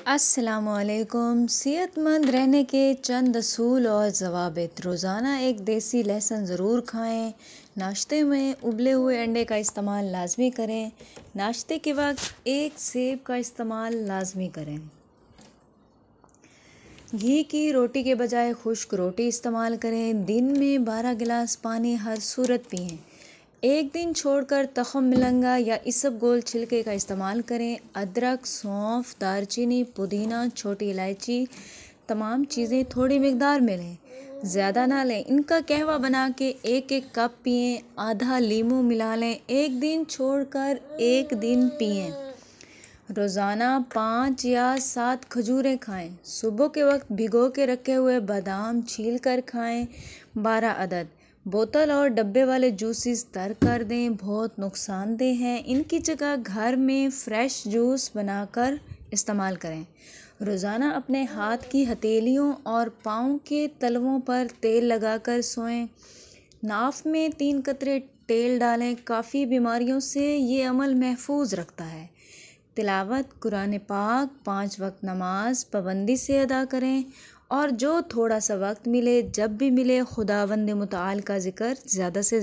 अस्सलामुअलैकुम। सेहतमंद रहने के चंद असूल और ज़वाबित। रोज़ाना एक देसी लहसुन ज़रूर खाएं। नाश्ते में उबले हुए अंडे का इस्तेमाल लाजमी करें। नाश्ते के वक्त एक सेब का इस्तेमाल लाजमी करें। घी की रोटी के बजाय खुश्क रोटी इस्तेमाल करें। दिन में 12 गिलास पानी हर सूरत पिएं। एक दिन छोड़कर तख़म मिलंगा या इसबगोल छिलके का इस्तेमाल करें। अदरक, सौंफ, दालचीनी, पुदीना, छोटी इलायची, तमाम चीज़ें थोड़ी मिकदार में लें, ज़्यादा ना लें। इनका कहवा बना के एक एक कप पिएं। आधा लीमू मिला लें। एक दिन छोड़कर एक दिन पिएं। रोज़ाना 5 या 7 खजूरें खाएं। सुबह के वक्त भिगो के रखे हुए बादाम छील कर खाएं, 12 अदद। बोतल और डब्बे वाले जूसेस तर्क कर दें, बहुत नुकसानदेह हैं। इनकी जगह घर में फ्रेश जूस बनाकर इस्तेमाल करें। रोज़ाना अपने हाथ की हथेलियों और पाँव के तलवों पर तेल लगाकर सोएं। नाफ में 3 कतरे तेल डालें। काफ़ी बीमारियों से ये अमल महफूज रखता है। तिलावत कुरान पाक, 5 वक्त नमाज पाबंदी से अदा करें और जो थोड़ा सा वक्त मिले, जब भी मिले, खुदावंद मुताल का जिक्र ज़्यादा से